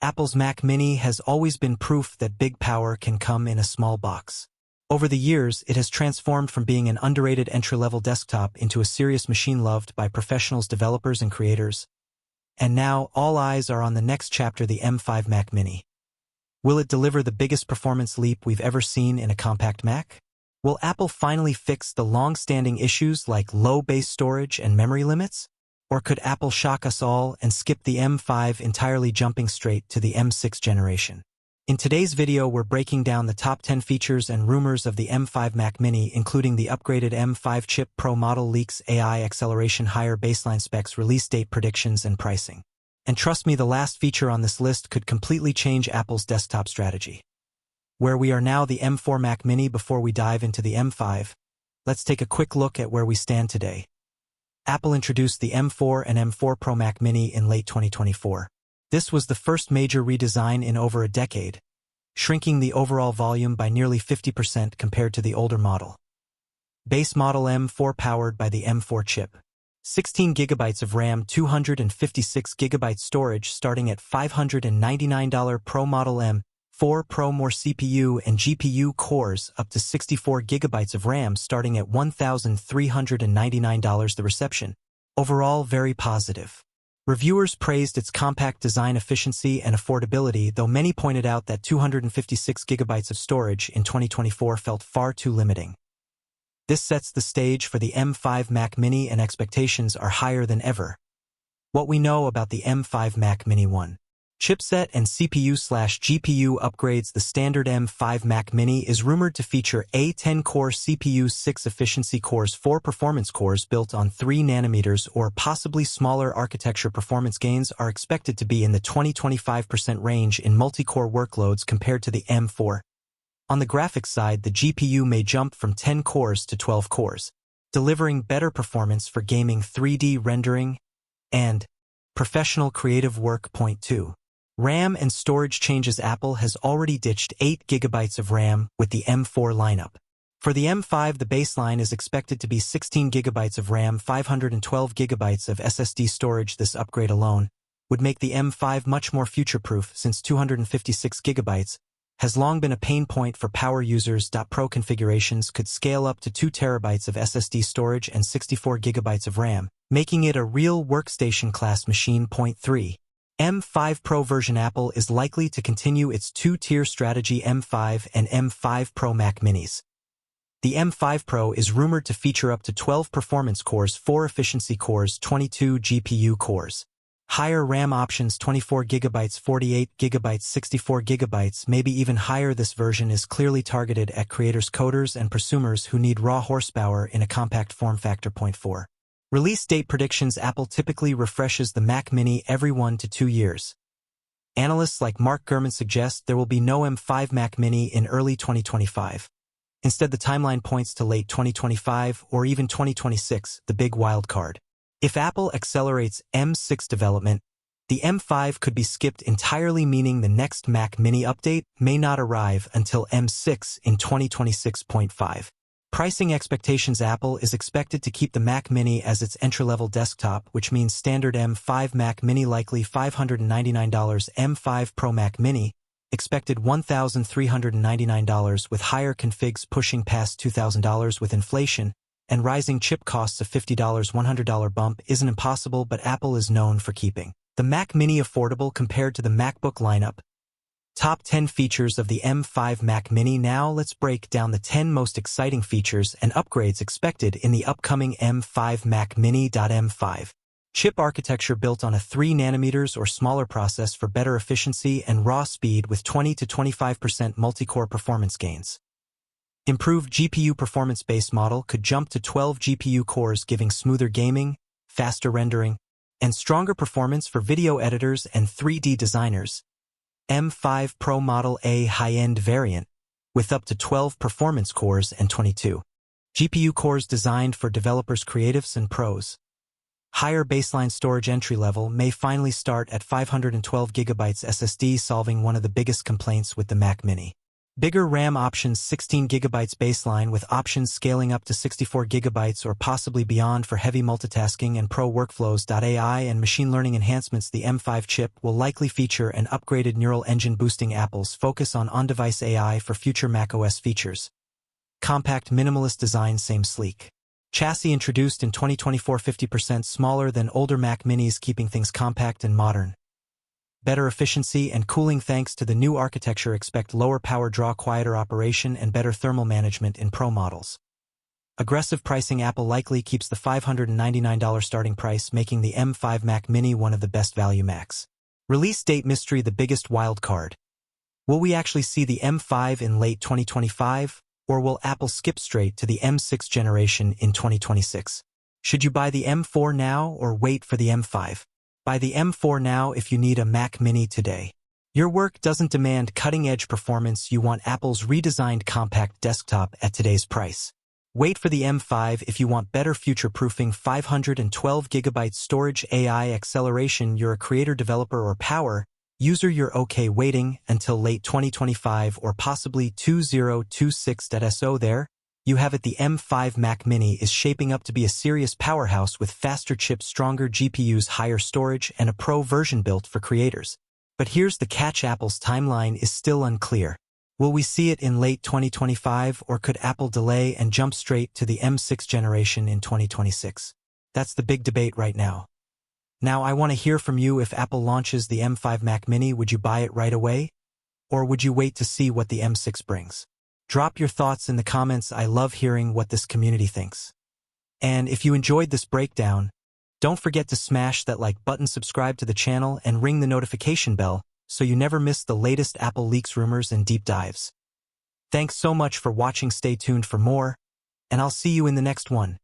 Apple's Mac Mini has always been proof that big power can come in a small box. Over the years, it has transformed from being an underrated entry-level desktop into a serious machine loved by professionals, developers, and creators. And now, all eyes are on the next chapter, the M5 Mac Mini. Will it deliver the biggest performance leap we've ever seen in a compact Mac? Will Apple finally fix the long-standing issues like low base storage and memory limits? Or could Apple shock us all and skip the M5 entirely, jumping straight to the M6 generation? In today's video, we're breaking down the top 10 features and rumors of the M5 Mac Mini, including the upgraded M5 chip, Pro model leaks, AI acceleration, higher baseline specs, release date predictions, and pricing. And trust me, the last feature on this list could completely change Apple's desktop strategy. Where we are now, the M4 Mac Mini. Before we dive into the M5, let's take a quick look at where we stand today. Apple introduced the M4 and M4 Pro Mac Mini in late 2024. This was the first major redesign in over a decade, shrinking the overall volume by nearly 50% compared to the older model. Base model M4 powered by the M4 chip. 16 GB of RAM, 256 GB storage starting at $599. Pro model M4 Pro, more CPU and GPU cores, up to 64 GB of RAM starting at $1,399. The reception, overall, very positive. Reviewers praised its compact design, efficiency, and affordability, though many pointed out that 256 GB of storage in 2024 felt far too limiting. This sets the stage for the M5 Mac Mini, and expectations are higher than ever. What we know about the M5 Mac Mini: 1. Chipset and CPU/GPU upgrades. The standard M5 Mac Mini is rumored to feature a 10-core CPU, 6 efficiency cores, 4 performance cores built on 3 nanometers or possibly smaller architecture. Performance gains are expected to be in the 20-25% range in multi-core workloads compared to the M4. On the graphics side, the GPU may jump from 10 cores to 12 cores, delivering better performance for gaming, 3D rendering, and professional creative work. 2. RAM and storage changes. Apple has already ditched 8 GB of RAM with the M4 lineup. For the M5, the baseline is expected to be 16 GB of RAM, 512 GB of SSD storage. This upgrade alone would make the M5 much more future-proof, since 256 GB has long been a pain point for power users. Pro configurations could scale up to 2 TB of SSD storage and 64 GB of RAM, making it a real workstation-class machine. 3. M5 Pro version. Apple is likely to continue its two-tier strategy, M5 and M5 Pro Mac Minis. The M5 Pro is rumored to feature up to 12 performance cores, 4 efficiency cores, 22 GPU cores. Higher RAM options, 24 GB, 48 GB, 64 GB, maybe even higher. This version is clearly targeted at creators, coders, and prosumers who need raw horsepower in a compact form factor. 4. Release date predictions. Apple typically refreshes the Mac Mini every 1 to 2 years. Analysts like Mark Gurman suggest there will be no M5 Mac Mini in early 2025. Instead, the timeline points to late 2025 or even 2026, the big wild card. If Apple accelerates M6 development, the M5 could be skipped entirely, meaning the next Mac Mini update may not arrive until M6 in 2026.5. Pricing expectations. Apple is expected to keep the Mac Mini as its entry-level desktop, which means standard M5 Mac Mini likely $599. M5 Pro Mac Mini expected $1,399, with higher configs pushing past $2,000. With inflation and rising chip costs, a $50, $100 bump isn't impossible, but Apple is known for keeping the Mac Mini affordable compared to the MacBook lineup. Top 10 features of the M5 Mac Mini. Now let's break down the 10 most exciting features and upgrades expected in the upcoming M5 Mac Mini. M5 chip architecture, built on a 3 nanometers or smaller process for better efficiency and raw speed, with 20-25% multi-core performance gains. Improved GPU performance. Base model could jump to 12 GPU cores, giving smoother gaming, faster rendering, and stronger performance for video editors and 3D designers. M5 Pro model, a high-end variant, with up to 12 performance cores and 22 GPU cores, designed for developers, creatives, and pros. Higher baseline storage. Entry level may finally start at 512 GB SSD, solving one of the biggest complaints with the Mac Mini. Bigger RAM options, 16 GB baseline with options scaling up to 64 GB or possibly beyond for heavy multitasking and pro workflows. AI and machine learning enhancements. The M5 chip will likely feature an upgraded neural engine boosting Apple's focus on on-device AI for future macOS features. Compact minimalist design, same sleek chassis introduced in 2024, 50% smaller than older Mac Minis, keeping things compact and modern. Better efficiency and cooling thanks to the new architecture. Expect lower power draw, quieter operation, and better thermal management in Pro models. Aggressive pricing. Apple likely keeps the $599 starting price, making the M5 Mac Mini one of the best value Macs. Release date mystery, the biggest wild card. Will we actually see the M5 in late 2025, or will Apple skip straight to the M6 generation in 2026? Should you buy the M4 now or wait for the M5? Buy the M4 now if you need a Mac Mini today. Your work doesn't demand cutting-edge performance. You want Apple's redesigned compact desktop at today's price. Wait for the M5 if you want better future-proofing, 512 GB storage, AI acceleration. You're a creator, developer, or power user. You're okay waiting until late 2025 or possibly 2026. So there you have it. The M5 Mac Mini is shaping up to be a serious powerhouse with faster chips, stronger GPUs, higher storage, and a pro version built for creators. But here's the catch: Apple's timeline is still unclear. Will we see it in late 2025, or could Apple delay and jump straight to the M6 generation in 2026? That's the big debate right now. Now, I want to hear from you. If Apple launches the M5 Mac Mini, would you buy it right away? Or would you wait to see what the M6 brings? Drop your thoughts in the comments. I love hearing what this community thinks. And if you enjoyed this breakdown, don't forget to smash that like button, subscribe to the channel, and ring the notification bell so you never miss the latest Apple leaks, rumors, and deep dives. Thanks so much for watching. Stay tuned for more, and I'll see you in the next one.